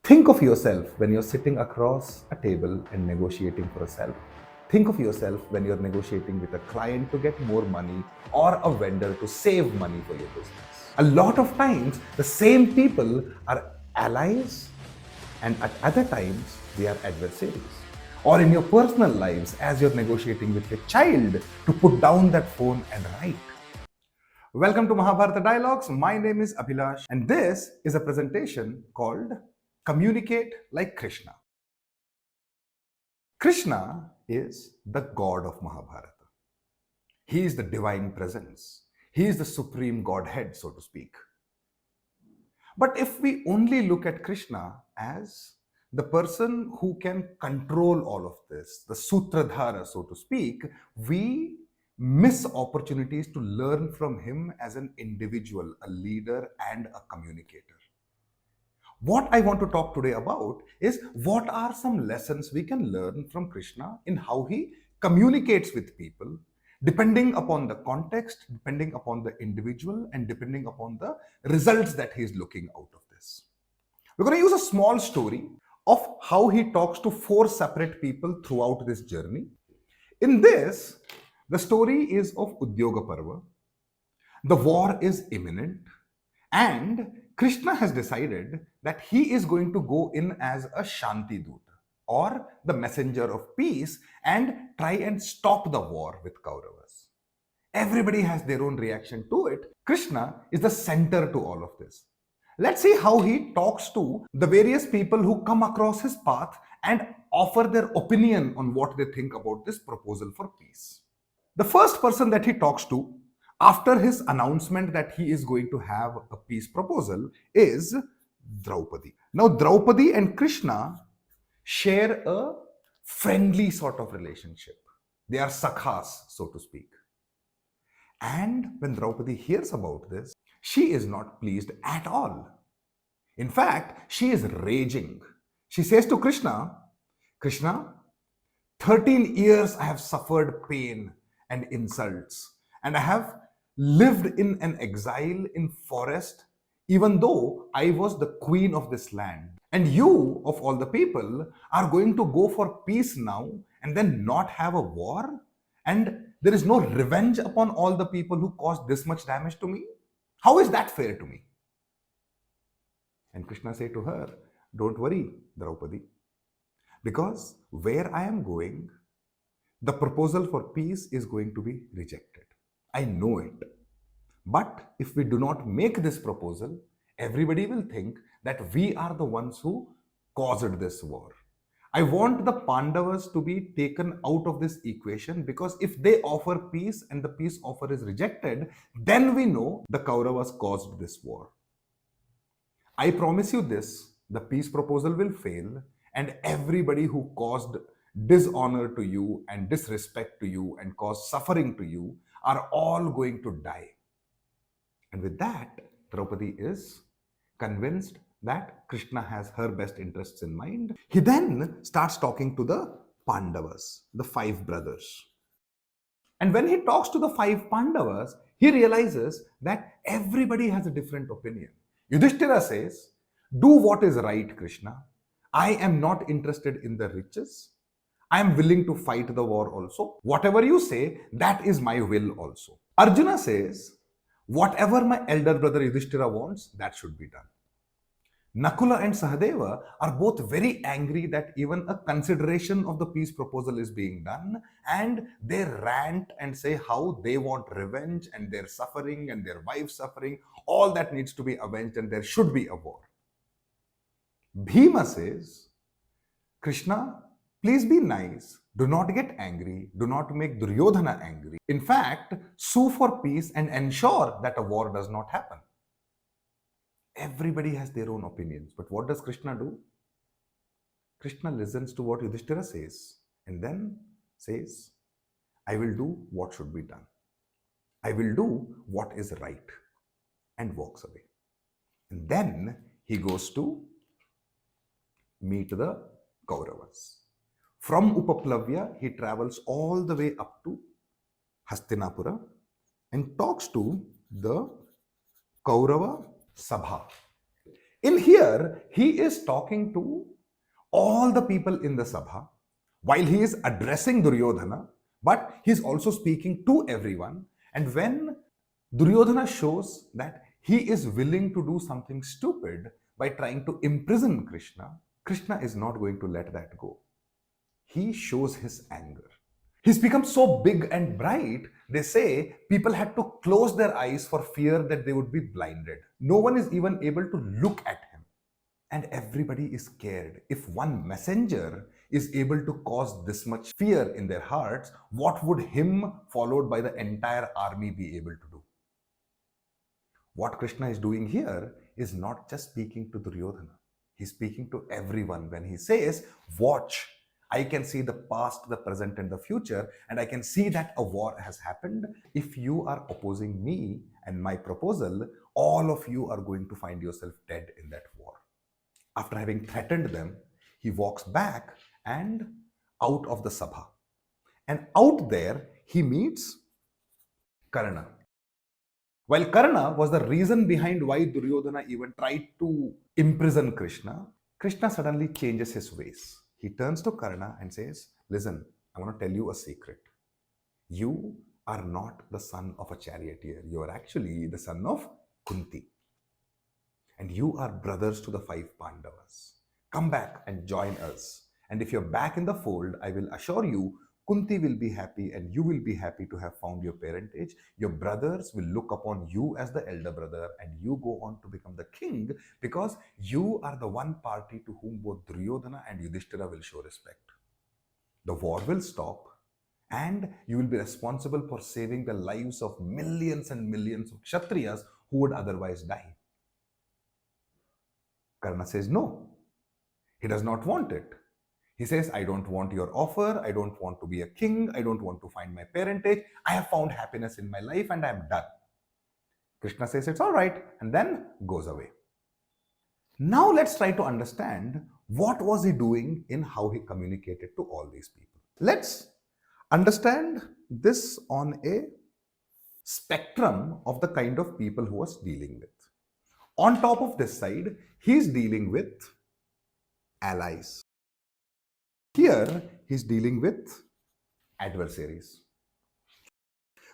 Think of yourself when you're sitting across a table and negotiating for a salary. Think of yourself when you're negotiating with a client to get more money or a vendor to save money for your business. A lot of times, the same people are allies, and at other times, they are adversaries. Or in your personal lives, as you're negotiating with your child to put down that phone and write. Welcome to Mahabharata Dialogues. My name is Abhilash, and this is a presentation called Communicate Like Krishna. Krishna is the god of Mahabharata. He is the divine presence. He is the supreme godhead, so to speak. But if we only look at Krishna as the person who can control all of this, the Sutradhara, so to speak, we miss opportunities to learn from him as an individual, a leader, and a communicator. What I want to talk today about is what are some lessons we can learn from Krishna in how he communicates with people, depending upon the context, depending upon the individual, and depending upon the results that he is looking out of this. We're going to use a small story of how he talks to 4 separate people throughout this journey. In this, the story is of Udyoga Parva. The war is imminent, and Krishna has decided that he is going to go in as a Shanti Doot, or the messenger of peace, and try and stop the war with Kauravas. Everybody has their own reaction to it. Krishna is the center to all of this. Let's see how he talks to the various people who come across his path and offer their opinion on what they think about this proposal for peace. The first person that he talks to after his announcement that he is going to have a peace proposal is Draupadi. Now, Draupadi and Krishna share a friendly sort of relationship. They are sakhas, so to speak. And when Draupadi hears about this, she is not pleased at all. In fact, she is raging. She says to Krishna, Krishna, 13 years I have suffered pain and insults, and I have lived in an exile in forest, even though I was the queen of this land. And you, of all the people, are going to go for peace now and then not have a war? And there is no revenge upon all the people who caused this much damage to me? How is that fair to me? And Krishna said to her, don't worry, Draupadi, because where I am going, the proposal for peace is going to be rejected. I know it. But if we do not make this proposal, everybody will think that we are the ones who caused this war. I want the Pandavas to be taken out of this equation, because if they offer peace and the peace offer is rejected, then we know the Kauravas caused this war. I promise you this, the peace proposal will fail, and everybody who caused dishonor to you and disrespect to you and caused suffering to you are all going to die. And with that, Draupadi is convinced that Krishna has her best interests in mind. He then starts talking to the Pandavas, the 5 brothers. And when he talks to the 5 Pandavas, he realizes that everybody has a different opinion. Yudhishthira says, do what is right, Krishna. I am not interested in the riches. I am willing to fight the war also. Whatever you say, that is my will also. Arjuna says, whatever my elder brother Yudhishthira wants, that should be done. Nakula and Sahadeva are both very angry that even a consideration of the peace proposal is being done, and they rant and say how they want revenge and their suffering and their wife's suffering, all that needs to be avenged and there should be a war. Bhima says, Krishna, please be nice. Do not get angry. Do not make Duryodhana angry. In fact, sue for peace and ensure that a war does not happen. Everybody has their own opinions. But what does Krishna do? Krishna listens to what Yudhishthira says and then says, I will do what should be done. I will do what is right, and walks away. And then he goes to meet the Kauravas. From Upaplavya, he travels all the way up to Hastinapura and talks to the Kaurava Sabha. In here, he is talking to all the people in the Sabha while he is addressing Duryodhana, but he's also speaking to everyone. And when Duryodhana shows that he is willing to do something stupid by trying to imprison Krishna, Krishna is not going to let that go. He shows his anger. He's become so big and bright, they say people had to close their eyes for fear that they would be blinded. No one is even able to look at him. And everybody is scared. If one messenger is able to cause this much fear in their hearts, what would him, followed by the entire army, be able to do? What Krishna is doing here is not just speaking to Duryodhana. He's speaking to everyone when he says, watch, I can see the past, the present, and the future, and I can see that a war has happened. If you are opposing me and my proposal, all of you are going to find yourself dead in that war. After having threatened them, he walks back and out of the Sabha. And out there, he meets Karna. While Karna was the reason behind why Duryodhana even tried to imprison Krishna, Krishna suddenly changes his ways. He turns to Karna and says, listen, I want to tell you a secret. You are not the son of a charioteer. You are actually the son of Kunti. And you are brothers to the 5 Pandavas. Come back and join us. And if you're back in the fold, I will assure you, Kunti will be happy and you will be happy to have found your parentage. Your brothers will look upon you as the elder brother and you go on to become the king because you are the one party to whom both Duryodhana and Yudhishthira will show respect. The war will stop and you will be responsible for saving the lives of millions and millions of Kshatriyas who would otherwise die. Karna says no. He does not want it. He says, I don't want your offer. I don't want to be a king. I don't want to find my parentage. I have found happiness in my life and I am done. Krishna says, it's all right, and then goes away. Now let's try to understand what was he doing in how he communicated to all these people. Let's understand this on a spectrum of the kind of people who was dealing with. On top of this side, he's dealing with allies. Here, he's dealing with adversaries.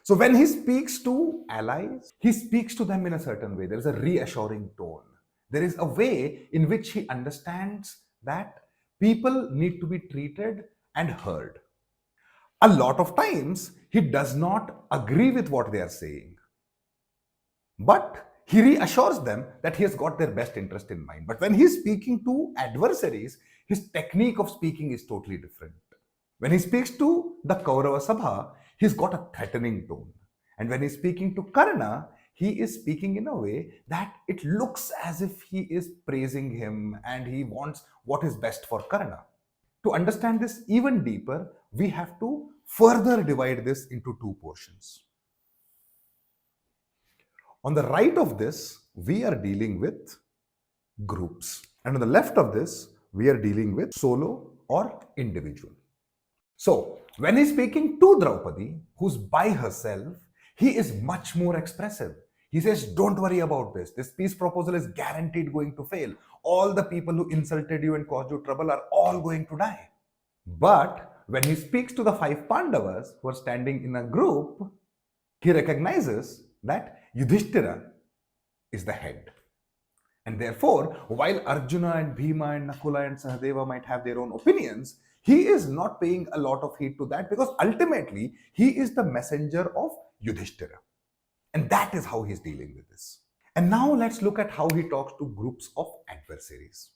So when he speaks to allies, he speaks to them in a certain way. There is a reassuring tone. There is a way in which he understands that people need to be treated and heard. A lot of times, he does not agree with what they are saying. But he reassures them that he has got their best interest in mind. But when he's speaking to adversaries, his technique of speaking is totally different. When he speaks to the Kaurava Sabha, he's got a threatening tone. And when he's speaking to Karna, he is speaking in a way that it looks as if he is praising him and he wants what is best for Karna. To understand this even deeper, we have to further divide this into 2 portions. On the right of this, we are dealing with groups. And on the left of this, we are dealing with solo or individual. So, when he's speaking to Draupadi, who's by herself, he is much more expressive. He says, don't worry about this. This peace proposal is guaranteed going to fail. All the people who insulted you and caused you trouble are all going to die. But when he speaks to the 5 Pandavas who are standing in a group, he recognizes that Yudhishthira is the head. And therefore, while Arjuna and Bhima and Nakula and Sahadeva might have their own opinions, he is not paying a lot of heed to that because ultimately he is the messenger of Yudhishthira. And that is how he's dealing with this. And now let's look at how he talks to groups of adversaries.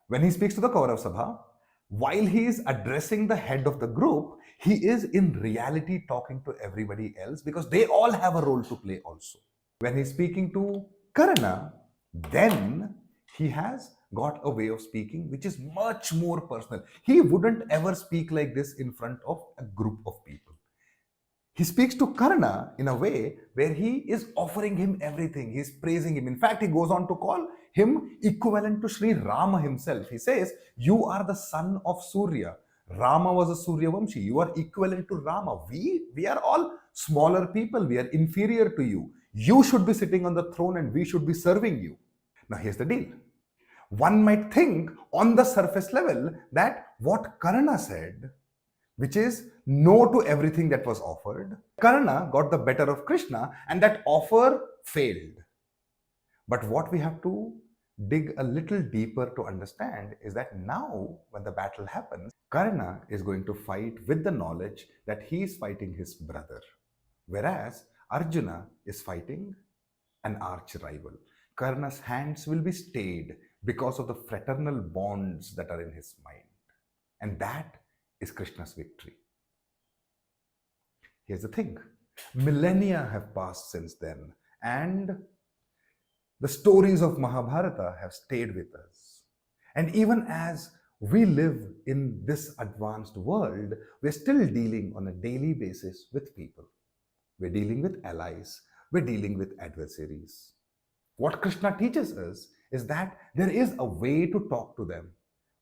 When he speaks to the Kaurava Sabha, while he is addressing the head of the group, he is in reality talking to everybody else because they all have a role to play also. When he's speaking to Karna, then he has got a way of speaking which is much more personal. He wouldn't ever speak like this in front of a group of people. He speaks to Karna in a way where he is offering him everything. He's praising him. In fact, he goes on to call him equivalent to Sri Rama himself. He says, you are the son of Surya. Rama was a Surya Vamshi. You are equivalent to Rama. We are all smaller people. We are inferior to you. You should be sitting on the throne and we should be serving you. Now, here's the deal. One might think on the surface level that what Karna said, which is no to everything that was offered, Karna got the better of Krishna and that offer failed. But what we have to dig a little deeper to understand is that now, when the battle happens, Karna is going to fight with the knowledge that he is fighting his brother, whereas Arjuna is fighting an arch rival. Karna's hands will be stayed because of the fraternal bonds that are in his mind. And that is Krishna's victory. Here's the thing. Millennia have passed since then, and the stories of Mahabharata have stayed with us. And even as we live in this advanced world, we're still dealing on a daily basis with people. We're dealing with allies. We're dealing with adversaries. What Krishna teaches us is that there is a way to talk to them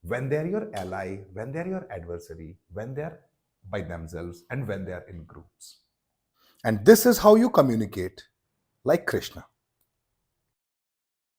when they're your ally, when they're your adversary, when they're by themselves, and when they're in groups. And this is how you communicate like Krishna.